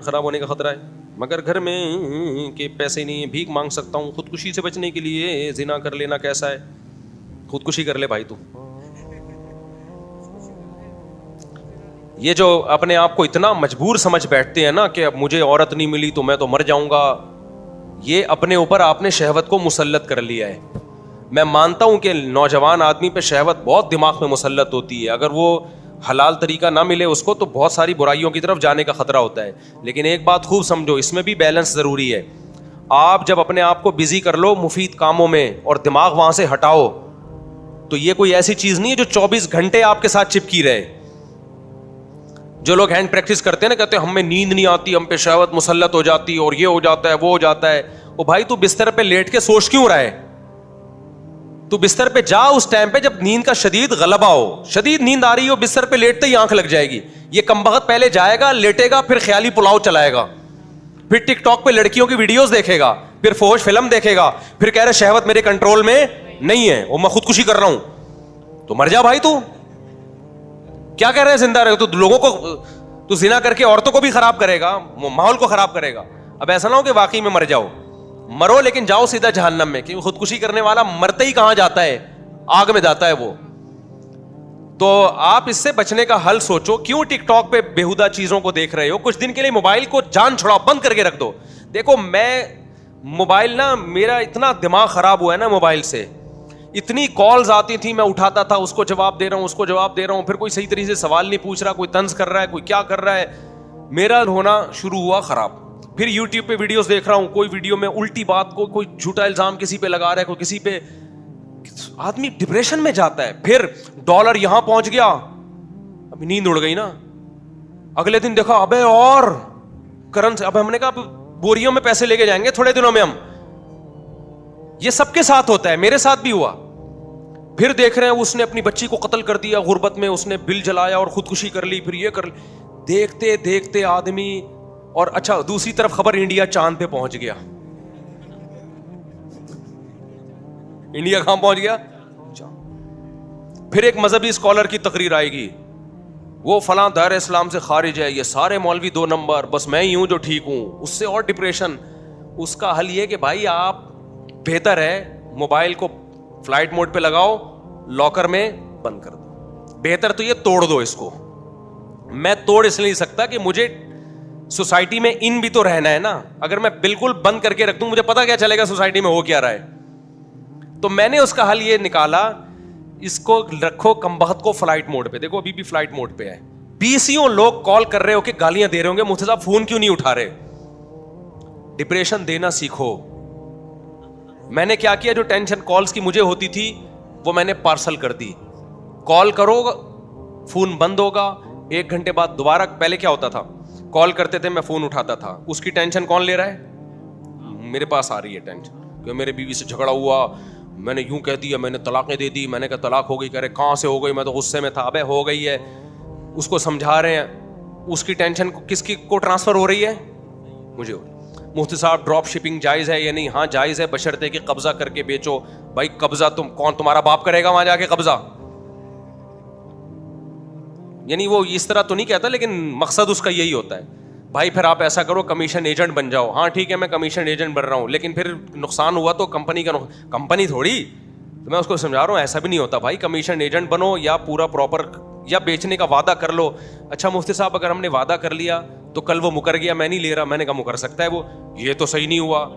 خراب ہونے کا خطرہ ہے, مگر گھر میں کہ پیسے نہیں ہیں, بھیک مانگ سکتا ہوں, خودکشی سے بچنے کے لیے زنا کر لینا کیسا ہے؟ خودکشی کر لے بھائی تو. یہ جو اپنے آپ کو اتنا مجبور سمجھ بیٹھتے ہیں نا کہ اب مجھے عورت نہیں ملی تو میں تو مر جاؤں گا, یہ اپنے اوپر آپ نے شہوت کو مسلط کر لیا ہے. میں مانتا ہوں کہ نوجوان آدمی پہ شہوت بہت دماغ میں مسلط ہوتی ہے, اگر وہ حلال طریقہ نہ ملے اس کو تو بہت ساری برائیوں کی طرف جانے کا خطرہ ہوتا ہے. لیکن ایک بات خوب سمجھو, اس میں بھی بیلنس ضروری ہے. آپ جب اپنے آپ کو بزی کر لو مفید کاموں میں اور دماغ وہاں سے ہٹاؤ, تو یہ کوئی ایسی چیز نہیں ہے جو 24 گھنٹے آپ کے ساتھ چپکی رہے. جو لوگ ہینڈ پریکٹس کرتے ہیں نا, کہتے ہیں ہمیں نیند نہیں آتی, ہم پہ شہوت مسلط ہو جاتی اور یہ ہو جاتا ہے وہ ہو جاتا ہے. او بھائی تو بستر پہ لیٹ کے سوچ کیوں رہا ہے؟ تو بستر پہ جا اس ٹائم پہ جب نیند کا شدید غلبہ ہو, شدید نیند آ رہی ہو, بستر پہ لیٹتے ہی آنکھ لگ جائے گی. یہ کمبخت پہلے جائے گا, لیٹے گا, پھر خیالی پلاؤ چلائے گا, پھر ٹک ٹاک پہ لڑکیوں کی ویڈیوز دیکھے گا, پھر فوش فلم دیکھے گا, پھر کہہ رہے شہوت میرے کنٹرول میں نہیں ہے, وہ میں خودکشی کر رہا ہوں. تو مر جا بھائی, تو کیا کہہ رہے ہیں زندہ رہے, تو لوگوں کو تو زنا کر کے عورتوں کو بھی خراب کرے گا, ماحول کو خراب کرے گا. اب ایسا نہ ہو کہ واقعی میں مر جاؤ, مرو لیکن جاؤ سیدھا جہنم میں, کیونکہ خودکشی کرنے والا مرتے ہی کہاں جاتا ہے, آگ میں جاتا ہے وہ. تو آپ اس سے بچنے کا حل سوچو. کیوں ٹک ٹاک پہ بےہودہ چیزوں کو دیکھ رہے ہو؟ کچھ دن کے لیے موبائل کو جان چھڑاؤ, بند کر کے رکھ دو. دیکھو میں موبائل نا, میرا اتنا دماغ خراب ہوا ہے نا موبائل سے, اتنی کالز آتی تھی, میں اٹھاتا تھا, اس کو جواب دے رہا ہوں, اس کو جواب دے رہا ہوں, پھر کوئی صحیح طریقے سے سوال نہیں پوچھ رہا, کوئی طنز کر رہا ہے, کوئی کیا کر رہا ہے. میرا ہونا شروع ہوا خراب. پھر یوٹیوب پہ ویڈیوز دیکھ رہا ہوں, کوئی ویڈیو میں الٹی بات کو, کوئی جھوٹا الزام کسی پہ لگا رہا ہے, کوئی کسی پہ, آدمی ڈپریشن میں جاتا ہے. پھر ڈالر یہاں پہنچ گیا, ابھی نیند اڑ گئی نا, اگلے دن دیکھا ابے اور کرنسی, اب ہم نے کہا بوریوں میں پیسے لے کے جائیں گے تھوڑے دنوں میں ہم. یہ سب کے ساتھ ہوتا ہے, میرے ساتھ بھی ہوا. پھر دیکھ رہے ہیں اس نے اپنی بچی کو قتل کر دیا غربت میں, اس نے بل جلایا اور خودکشی کر لی, پھر یہ کر لی. دیکھتے دیکھتے آدمی, اور اچھا دوسری طرف خبر انڈیا چاند پہ پہنچ گیا. انڈیا کہاں پہنچ گیا؟ پھر ایک مذہبی اسکالر کی تقریر آئے گی, وہ فلاں دائرہ اسلام سے خارج ہے, یہ سارے مولوی 2 نمبر, بس میں ہی ہوں جو ٹھیک ہوں. اس سے اور ڈپریشن. اس کا حل یہ کہ بھائی آپ بہتر ہے موبائل کو فلائٹ موڈ پہ لگاؤ, لاکر میں بند کر دو. بہتر تو یہ توڑ دو اس کو. میں توڑ اس لیے نہیں سکتا کہ مجھے سوسائٹی میں ان بھی تو رہنا ہے نا. اگر میں بالکل بند کر کے رکھ دوں, مجھے پتا کیا چلے گا سوسائٹی میں ہو کیا رہا ہے. تو میں نے اس کا حل یہ نکالا, اس کو رکھو کمبخت کو فلائٹ موڈ پہ. دیکھو ابھی بھی فلائٹ موڈ پہ ہے. 20 لوگ کال کر رہے ہو کہ گالیاں دے رہے ہوں گے, مفتی صاحب فون کیوں نہیں اٹھا رہے. ڈپریشن دینا سیکھو. میں نے کیا کیا, جو ٹینشن کالز کی مجھے ہوتی تھی وہ میں نے پارسل کر دی. کال کرو فون بند ہوگا, 1 گھنٹے بعد دوبارہ. پہلے کیا ہوتا تھا, کال کرتے تھے, میں فون اٹھاتا تھا, اس کی ٹینشن کون لے رہا ہے؟ میرے پاس آ رہی ہے ٹینشن کہ میرے بیوی سے جھگڑا ہوا, میں نے یوں کہہ دیا, میں نے طلاقیں دے دی, میں نے کہا طلاق ہو گئی, کہہ رہے کہاں سے ہو گئی, میں تو غصے میں تھا. ابے ہو گئی ہے, اس کو سمجھا رہے ہیں. اس کی ٹینشن کس کی کو ٹرانسفر ہو رہی ہے؟ مجھے. مفتی صاحب ڈراپ شپنگ جائز ہے یا نہیں؟ ہاں جائز ہے, بشرطے کہ قبضہ کر کے بیچو. بھائی قبضہ کون تمہارا باپ کرے گا وہاں جا کے قبضہ؟ یعنی وہ اس طرح تو نہیں کہتا, لیکن مقصد اس کا یہی ہوتا ہے. بھائی پھر آپ ایسا کرو کمیشن ایجنٹ بن جاؤ. ہاں ٹھیک ہے میں کمیشن ایجنٹ بن رہا ہوں, لیکن پھر نقصان ہوا تو کمپنی کا کمپنی تھوڑی. تو میں اس کو سمجھا رہا ہوں ایسا بھی نہیں ہوتا بھائی, کمیشن ایجنٹ بنو یا پورا پراپر, یا بیچنے کا وعدہ کر لو. اچھا مفتی صاحب اگر ہم نے وعدہ کر لیا تو کل وہ مکر گیا, میں نہیں لے رہا, میں نے کہا مکر سکتا ہے وہ, یہ تو صحیح نہیں ہوا.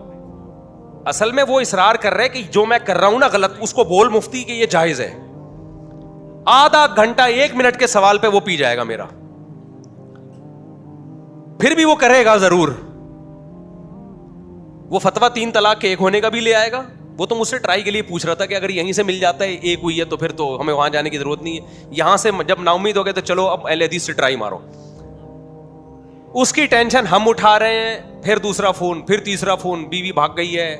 اصل میں وہ اصرار کر رہے کہ جو میں کر رہا ہوں نا غلط, اس کو بول مفتی کہ یہ جائز ہے. آدھا گھنٹہ 1 منٹ کے سوال پہ وہ پی جائے گا میرا, پھر بھی وہ کرے گا ضرور. وہ فتویٰ 3 طلاق کے 1 ہونے کا بھی لے آئے گا. وہ تو مجھ سے ٹرائی کے لیے پوچھ رہا تھا کہ اگر یہیں سے مل جاتا ہے 1 ہوئی ہے تو پھر تو ہمیں وہاں جانے کی ضرورت نہیں ہے. یہاں سے جب نا امید ہو گئے تو چلو اب اہل حدیث سے ٹرائی مارو. اس کی ٹینشن ہم اٹھا رہے ہیں, پھر دوسرا فون, پھر تیسرا فون, بیوی بھاگ گئی ہے.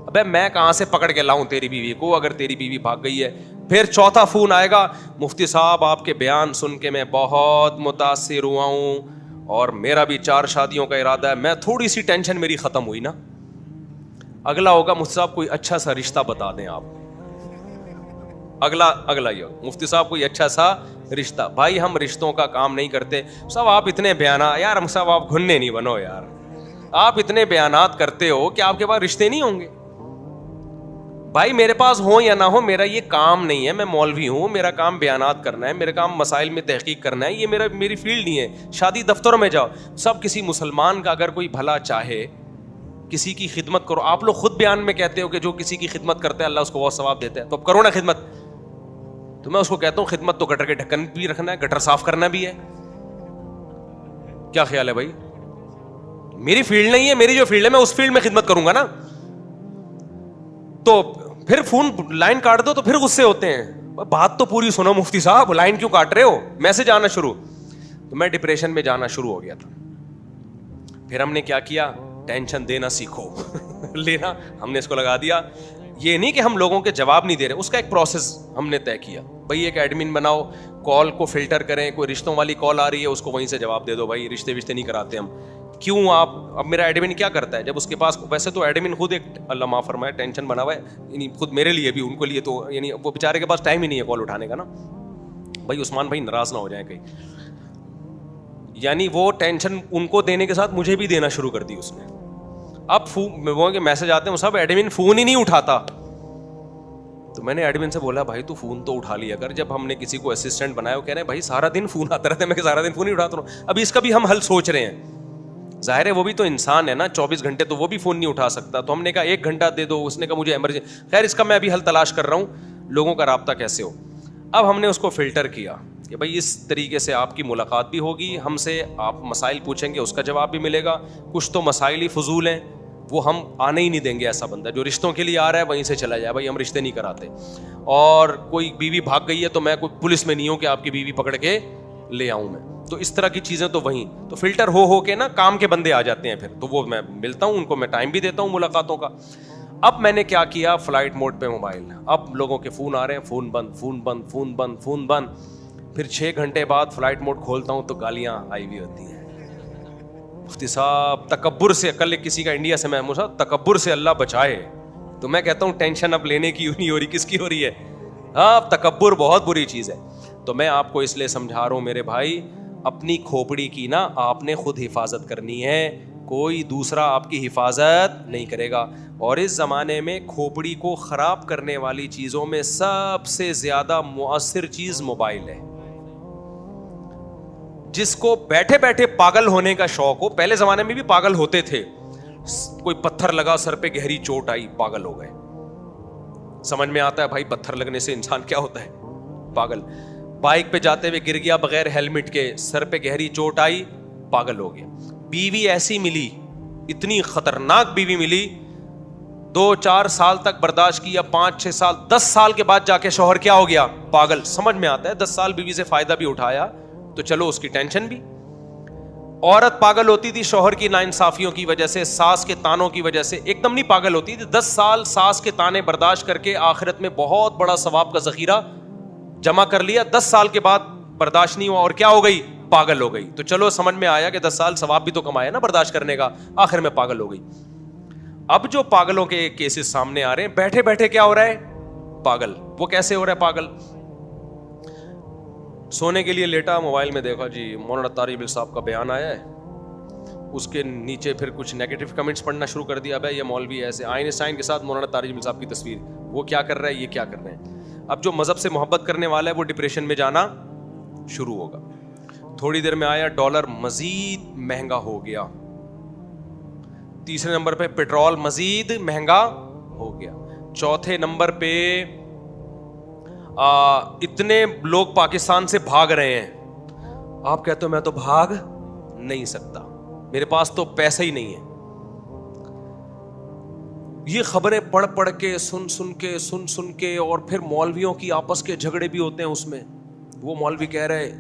ابے میں کہاں سے پکڑ کے لاؤں تیری بیوی کو اگر تیری بیوی بھاگ گئی ہے. پھر چوتھا فون آئے گا, مفتی صاحب آپ کے بیان سن کے میں بہت متاثر ہوا ہوں اور میرا بھی 4 شادیوں کا ارادہ ہے. میں تھوڑی سی ٹینشن میری ختم ہوئی نا. اگلا ہوگا مفتی صاحب کوئی اچھا سا رشتہ بتا دیں آپ. اگلا یہ مفتی صاحب کوئی اچھا سا رشتہ. بھائی ہم رشتوں کا کام نہیں کرتے صاحب. آپ اتنے بیانات یار, ہم صاحب آپ گھننے نہیں بنو یار. آپ اتنے بیانات کرتے ہو کہ آپ کے پاس رشتے نہیں ہوں گے. بھائی میرے پاس ہو یا نہ ہو, میرا یہ کام نہیں ہے. میں مولوی ہوں, میرا کام بیانات کرنا ہے, میرا کام مسائل میں تحقیق کرنا ہے. یہ میری فیلڈ نہیں ہے. شادی دفتروں میں جاؤ, سب کسی مسلمان کا اگر کوئی بھلا چاہے, کسی کی خدمت کرو. آپ لوگ خود بیان میں کہتے ہو کہ جو کسی کی خدمت کرتا ہے اللہ اس کو بہت ثواب دیتا ہے, تو اب کرو نا خدمت. تو میں اس کو کہتا ہوں خدمت تو گٹر کے ڈھکن بھی رکھنا ہے, گٹر صاف کرنا بھی ہے. کیا خیال ہے بھائی؟ میری فیلڈ نہیں ہے, میری جو فیلڈ ہے میں اس فیلڈ میں خدمت کروں گا نا. تو پھر فون لائن کاٹ دو تو پھر غصے ہوتے ہیں. بات تو پوری سنو مفتی صاحب, لائن کیوں کاٹ رہے ہو؟ میسج آنا شروع. تو میں ڈپریشن میں جانا شروع ہو گیا تھا. پھر ہم نے کیا کیا, ٹینشن دینا سیکھو. لینا ہم نے اس کو لگا دیا. یہ نہیں کہ ہم لوگوں کے جواب نہیں دے رہے, اس کا ایک پروسیس ہم نے طے کیا. بھائی ایک ایڈمن بناؤ, کال کو فلٹر کریں, کوئی رشتوں والی کال آ رہی ہے اس کو وہیں سے جواب دے دو. بھائی رشتے نہیں کراتے ہم. کیوں آپ, اب میرا ایڈمن کیا کرتا ہے جب اس کے پاس, ویسے تو ایڈمن خود ایک اللہ معاف فرمائے ٹینشن بنا ہوا ہے, یعنی خود میرے لیے بھی, ان کو لیے تو یعنی وہ بیچارے کے پاس ٹائم ہی نہیں ہے کال اٹھانے کا نا. بھائی عثمان بھائی ناراض نہ ہو جائیں کہیں, یعنی وہ ٹینشن ان کو دینے کے ساتھ مجھے بھی دینا شروع کر دی اس نے. اب وہ کے میسج آتے ہیں سب, ایڈمن فون ہی نہیں اٹھاتا. تو میں نے ایڈمن سے بولا بھائی تو فون تو اٹھا لیا کر. جب ہم نے کسی کو اسسٹنٹ بنایا, وہ کہہ رہے ہیں بھائی سارا دن فون آتا رہتا ہے. میں کہ سارا دن فون ہی اٹھاتا ہوں. اب اس کا بھی ہم حل سوچ رہے ہیں. ظاہر ہے وہ بھی تو انسان ہے نا, 24 گھنٹے تو وہ بھی فون نہیں اٹھا سکتا. تو ہم نے کہا 1 گھنٹہ دے دو. اس نے کہا مجھے ایمرجنسی. خیر اس کا میں ابھی حل تلاش کر رہا ہوں, لوگوں کا رابطہ کیسے ہو. اب ہم نے اس کو فلٹر کیا کہ بھائی اس طریقے سے آپ کی ملاقات بھی ہوگی, ہم سے آپ مسائل پوچھیں گے, اس کا جواب بھی ملے گا. کچھ تو مسائل ہی فضول ہیں, وہ ہم آنے ہی نہیں دیں گے. ایسا بندہ جو رشتوں کے لیے آ رہا ہے وہیں سے چلا جائے. بھائی ہم رشتے نہیں کراتے. اور کوئی بیوی بھاگ گئی ہے تو میں کوئی پولیس میں نہیں ہوں کہ آپ کی بیوی پکڑ کے لے آؤں میں. تو اس طرح کی چیزیں تو وہیں تو فلٹر ہو کے نا کام کے بندے آ جاتے ہیں. پھر تو وہ میں ملتا ہوں ان کو, میں ٹائم بھی دیتا ہوں ملاقاتوں کا. اب میں نے کیا کیا, فلائٹ موڈ پہ موبائل. اب لوگوں کے فون آ رہے ہیں, فون بند, فون بند, فون بند, فون بند. پھر 6 گھنٹے بعد فلائٹ موڈ کھولتا ہوں تو گالیاں آئی ہوئی ہوتی ہیں. مفتی صاحب تکبر سے, کل کسی کا انڈیا سے میں تکبر سے اللہ بچائے. تو میں کہتا ہوں ٹینشن اب لینے کی نہیں ہو رہی, کس کی ہو رہی ہے؟ ہاں تکبر بہت بری چیز ہے. تو میں آپ کو اس لیے سمجھا رہا ہوں میرے بھائی, اپنی کھوپڑی کی نا آپ نے خود حفاظت کرنی ہے, کوئی دوسرا آپ کی حفاظت نہیں کرے گا. اور اس زمانے میں کھوپڑی کو خراب کرنے والی چیزوں میں سب سے زیادہ مؤثر چیز موبائل ہے. جس کو بیٹھے بیٹھے پاگل ہونے کا شوق ہو, پہلے زمانے میں بھی پاگل ہوتے تھے, کوئی پتھر لگا سر پہ, گہری چوٹ آئی, پاگل ہو گئے. سمجھ میں آتا ہے بھائی پتھر لگنے سے انسان کیا ہوتا ہے, پاگل. بائک پہ جاتے ہوئے گر گیا بغیر ہیلمٹ کے, سر پہ گہری چوٹ آئی, پاگل ہو گیا. بیوی ایسی ملی, اتنی خطرناک بیوی ملی, 2-4 سال تک برداشت کیا, 5-6 سال, 10 سال کے بعد جا کے شوہر کیا ہو گیا, پاگل. سمجھ میں آتا ہے 10 سال بیوی سے فائدہ بھی اٹھایا تو چلو اس کی ٹینشن بھی. عورت پاگل ہوتی تھی شوہر کی ناانصافیوں کی وجہ سے, ساس کے تانوں کی وجہ سے, ایک دم نہیں پاگل ہوتی تھی. 10 سال ساس کے تانے برداشت کر کے آخرت میں بہت بڑا ثواب کا ذخیرہ جمع کر لیا. 10 سال کے بعد برداشت نہیں ہوا اور کیا ہو گئی, پاگل ہو گئی. تو چلو سمجھ میں آیا کہ 10 سال ثواب بھی تو کمایا نا برداشت کرنے کا, آخر میں پاگل ہو گئی. اب جو پاگلوں کے کیسز سامنے آ رہے ہیں, بیٹھے بیٹھے کیا ہو رہا ہے, پاگل. وہ کیسے ہو رہا ہے پاگل؟ سونے کے لیے لیٹا, موبائل میں دیکھا جی مولانا طارق جمیل صاحب کا بیان آیا ہے, اس کے نیچے پھر کچھ نیگیٹو کمنٹس پڑھنا شروع کر دیا. بھائی یہ مولوی ایسے, آئنسٹائن کے ساتھ مولانا طارق جمیل صاحب کی تصویر, وہ کیا کر رہا ہے, یہ کیا کر رہے ہیں. اب جو مذہب سے محبت کرنے والا ہے وہ ڈپریشن میں جانا شروع ہوگا. تھوڑی دیر میں آیا ڈالر مزید مہنگا ہو گیا. تیسرے نمبر پہ پیٹرول مزید مہنگا ہو گیا. چوتھے نمبر پہ اتنے لوگ پاکستان سے بھاگ رہے ہیں. آپ کہتے ہو میں تو بھاگ نہیں سکتا, میرے پاس تو پیسہ ہی نہیں ہے. یہ خبریں پڑھ کے سن کے اور پھر مولویوں کی آپس کے جھگڑے بھی ہوتے ہیں اس میں. وہ مولوی کہہ رہے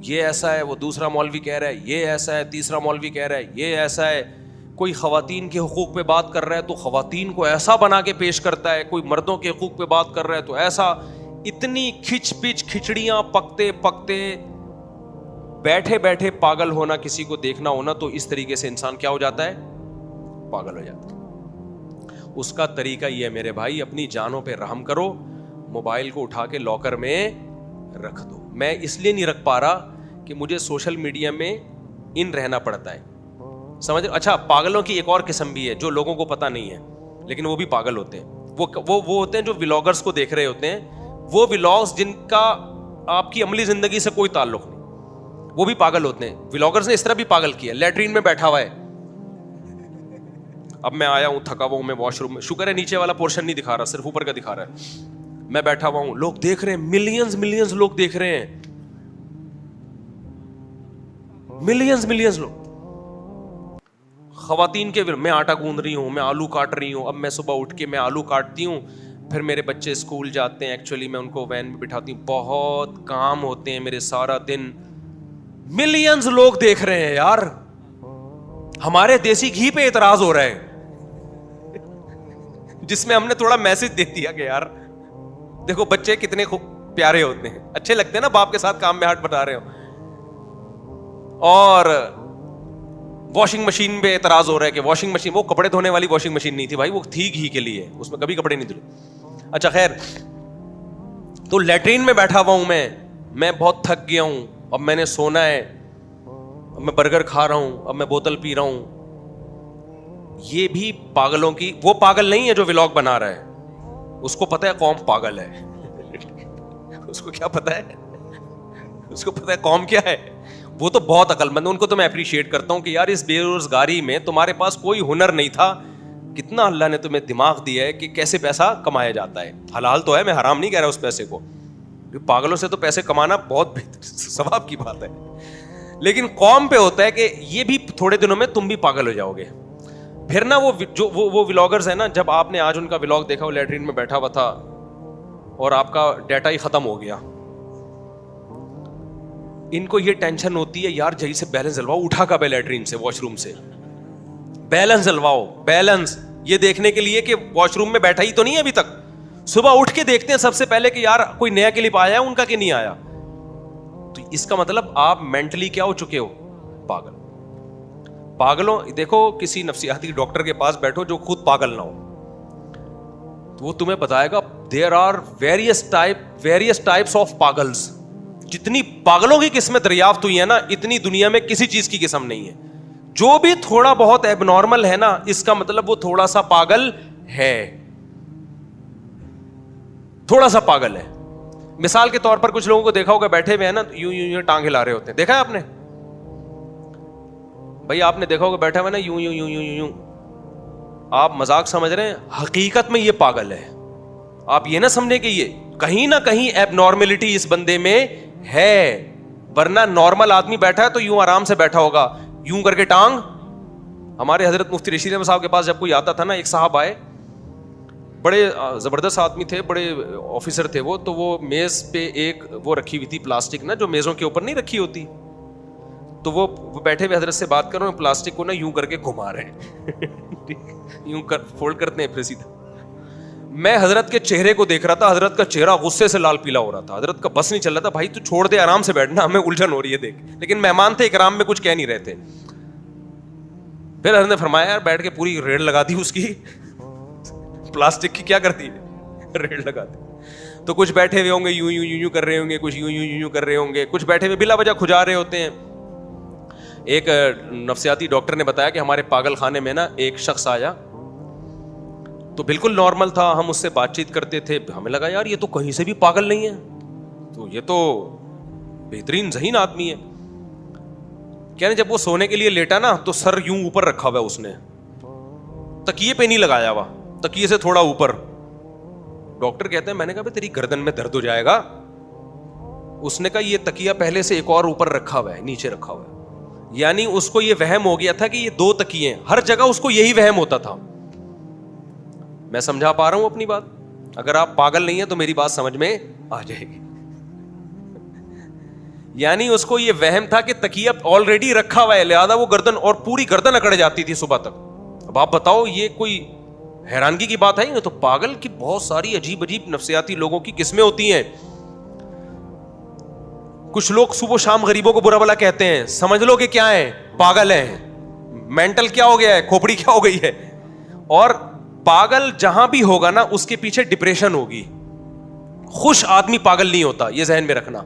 یہ ایسا ہے, وہ دوسرا مولوی کہہ رہا ہے یہ ایسا ہے, تیسرا مولوی کہہ رہا ہے یہ ایسا ہے. کوئی خواتین کے حقوق پہ بات کر رہا ہے تو خواتین کو ایسا بنا کے پیش کرتا ہے, کوئی مردوں کے حقوق پہ بات کر رہا ہے تو ایسا. اتنی کھچ پچ کھچڑیاں پکتے بیٹھے بیٹھے پاگل ہونا, کسی کو دیکھنا ہونا, تو اس طریقے سے انسان کیا ہو جاتا ہے, پاگل ہو جاتا ہے. اس کا طریقہ یہ ہے میرے بھائی, اپنی جانوں پہ رحم کرو, موبائل کو اٹھا کے لاکر میں رکھ دو. میں اس لیے نہیں رکھ پا رہا کہ مجھے سوشل میڈیا میں ان رہنا پڑتا ہے, سمجھ. اچھا, پاگلوں کی ایک اور قسم بھی ہے جو لوگوں کو پتا نہیں ہے, لیکن وہ بھی پاگل ہوتے ہیں. وہ ہوتے ہیں جو ولاگرز کو دیکھ رہے ہوتے ہیں, وہ ولاگز جن کا آپ کی عملی زندگی سے کوئی تعلق نہیں, وہ بھی پاگل ہوتے ہیں. ولاگرز نے اس طرح بھی پاگل کیا, لیٹرین میں بیٹھا ہوا ہے, اب میں آیا ہوں تھکا ہوا ہوں, میں واش روم میں, شکر ہے نیچے والا پورشن نہیں دکھا رہا, صرف اوپر کا دکھا رہا ہے. میں بیٹھا ہوا ہوں, لوگ دیکھ رہے ہیں, ملینز لوگ دیکھ رہے ہیں, ملینز لوگ. خواتین کے میں آٹا گوندھ رہی ہوں, میں آلو کاٹ رہی ہوں. اب میں صبح اٹھ کے میں آلو کاٹتی ہوں, پھر میرے بچے اسکول جاتے ہیں, ایکچولی میں ان کو وین میں بٹھاتی ہوں, بہت کام ہوتے ہیں میرے سارا دن. ملینز لوگ دیکھ رہے ہیں یار. ہمارے دیسی گھی پہ اعتراض ہو رہا ہے, جس میں ہم نے تھوڑا میسج دے دیا کہ یار دیکھو بچے کتنے پیارے ہوتے ہیں, اچھے لگتے ہیں نا باپ کے ساتھ کام میں ہاتھ بٹا رہے ہو. اور واشنگ مشین پہ اعتراض ہو رہا ہے کہ واشنگ مشین, وہ کپڑے دھونے والی واشنگ مشین نہیں تھی بھائی, وہ تھی گھی کے لیے, اس میں کبھی کپڑے نہیں دھلے. اچھا خیر, تو لیٹرین میں بیٹھا ہوا ہوں میں بہت تھک گیا ہوں, اب میں نے سونا ہے, اب میں برگر کھا رہا ہوں, اب میں بوتل پی رہا ہوں. یہ بھی پاگلوں کی, وہ پاگل نہیں ہے جو ولاگ بنا رہا ہے, اس کو پتا ہے قوم پاگل ہے. اس کو کیا پتا ہے, اس کو پتا ہے قوم کیا ہے. وہ تو بہت عقل مند, ان کو تو میں اپریشیٹ کرتا ہوں کہ یار اس بے روزگاری میں تمہارے پاس کوئی ہنر نہیں تھا, کتنا اللہ نے تمہیں دماغ دیا ہے کہ کیسے پیسہ کمایا جاتا ہے. حلال تو ہے, میں حرام نہیں کہہ رہا اس پیسے کو, پاگلوں سے تو پیسے کمانا بہت ثواب کی بات ہے. لیکن قوم پہ ہوتا ہے کہ یہ بھی تھوڑے دنوں میں تم بھی پاگل ہو جاؤ گے. پھر نا وہ ولاگرز ہیں نا, جب آپ نے آج ان کا ولاگ دیکھا, وہ لیٹرین میں بیٹھا ہوا تھا اور آپ کا ڈیٹا ہی ختم ہو گیا, ان کو یہ ٹینشن ہوتی ہے یار جہی سے بیلنس ڈلواؤ, اٹھا کب ہے لیٹرین سے, واش روم سے, بیلنس ڈلواؤ, بیلنس, یہ دیکھنے کے لیے کہ واش روم میں بیٹھا ہی تو نہیں ہے ابھی تک. صبح اٹھ کے دیکھتے ہیں سب سے پہلے کہ یار کوئی نیا کلپ آیا ہے ان کا کہ نہیں آیا. تو اس کا مطلب آپ مینٹلی کیا ہو چکے ہو, پاگل. پاگلوں, دیکھو کسی نفسیاتی ڈاکٹر کے پاس بیٹھو جو خود پاگل نہ ہو, تو وہ تمہیں بتائے گا there are various types of پاگلز. جتنی پاگلوں کی قسمیں دریافت ہوئی ہے نا, اتنی دنیا میں کسی چیز کی قسم نہیں ہے. جو بھی تھوڑا بہت ایب نارمل ہے نا, اس کا مطلب وہ تھوڑا سا پاگل ہے, تھوڑا سا پاگل ہے. مثال کے طور پر کچھ لوگوں کو دیکھا ہوگا بیٹھے ہوئے ہیں نا, یوں ٹانگ ہلا رہے ہوتے ہیں, دیکھا ہے آپ نے بھائی, آپ نے دیکھا ہوگا بیٹھا ہوا نا یوں. آپ مذاق سمجھ رہے ہیں, حقیقت میں یہ پاگل ہے. آپ یہ نہ سمجھیں کہ یہ کہیں نہ کہیں ایب نارملٹی اس بندے میں ہے, ورنہ نارمل آدمی بیٹھا ہے تو یوں آرام سے بیٹھا ہوگا, یوں کر کے ٹانگ. ہمارے حضرت مفتی رشید احمد صاحب کے پاس جب کوئی آتا تھا نا, ایک صاحب آئے, بڑے زبردست آدمی تھے, بڑے آفیسر تھے وہ, تو وہ میز پہ ایک وہ رکھی ہوئی تھی پلاسٹک نا, جو میزوں کے اوپر نہیں رکھی ہوتی, تو وہ بیٹھے ہوئے حضرت سے بات کر رہے ہیں, پلاسٹک کو نا یوں کر کے گھما رہے ہیں, یوں فولڈ کرتے ہیں پھر سیدھا. میں حضرت کے چہرے کو دیکھ رہا تھا, حضرت کا چہرہ غصے سے لال پیلا ہو رہا تھا, حضرت کا بس نہیں چل رہا تھا, بھائی تو چھوڑ دے آرام سے بیٹھنا, ہمیں الجھن ہو رہی ہے دیکھ. لیکن مہمان تھے اکرام میں, کچھ کہہ نہیں رہے تھے. پھر حضرت نے فرمایا یار بیٹھ کے پوری ریڑ لگا دی اس کی, پلاسٹک کی کیا کرتی ہے, ریڑ لگا دی. تو کچھ بیٹھے ہوئے ہوں گے یوں کر رہے ہوں گے, کچھ یوں کر رہے ہوں گے, کچھ بیٹھے ہوئے بلا وجہ کھجا رہے ہوتے ہیں. ایک نفسیاتی ڈاکٹر نے بتایا کہ ہمارے پاگل خانے میں نا ایک شخص آیا, تو بالکل نارمل تھا, ہم اس سے بات چیت کرتے تھے, ہمیں لگا یار یہ تو کہیں سے بھی پاگل نہیں ہے, تو یہ تو بہترین ذہین آدمی ہے. کہنے جب وہ سونے کے لیے لیٹا نا, تو سر یوں اوپر رکھا ہوا ہے اس نے, تکیے پہ نہیں لگایا ہوا, تکیے سے تھوڑا اوپر. ڈاکٹر کہتے ہیں, میں نے کہا تیری گردن میں درد ہو جائے گا. اس نے کہا یہ تکیہ پہلے سے ایک اور اوپر رکھا ہوا ہے, نیچے رکھا ہوا ہے. یعنی اس کو یہ وہم ہو گیا تھا کہ یہ دو تکیے ہیں, ہر جگہ اس کو یہی وہم ہوتا تھا. میں سمجھا پا رہا ہوں اپنی بات؟ اگر آپ پاگل نہیں ہیں تو میری بات سمجھ میں آ جائے گی. یعنی اس کو یہ وہم تھا کہ تکیہ آلریڈی رکھا ہوا ہے, لہذا وہ گردن, اور پوری گردن اکڑ جاتی تھی صبح تک. اب آپ بتاؤ یہ کوئی حیرانگی کی بات ہے؟ تو پاگل کی بہت ساری عجیب عجیب نفسیاتی لوگوں کی قسمیں ہوتی ہیں. کچھ لوگ صبح شام غریبوں کو برا بلا کہتے ہیں, سمجھ لو کہ کیا ہے, پاگل ہیں. مینٹل کیا ہو گیا ہے, کھوپڑی کیا ہو گئی ہے. اور پاگل جہاں بھی ہوگا نا, اس کے پیچھے ڈپریشن ہوگی, خوش آدمی پاگل نہیں ہوتا, یہ ذہن میں رکھنا.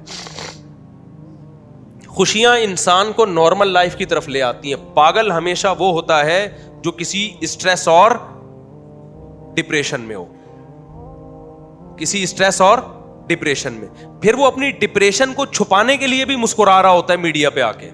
خوشیاں انسان کو نارمل لائف کی طرف لے آتی ہیں. پاگل ہمیشہ وہ ہوتا ہے جو کسی اسٹریس اور ڈپریشن میں ہو, کسی اسٹریس اور ڈپریشن میں. پھر وہ اپنی ڈپریشن کو چھپانے کے لیے بھی مسکرا رہا ہوتا ہے میڈیا پہ آ کے.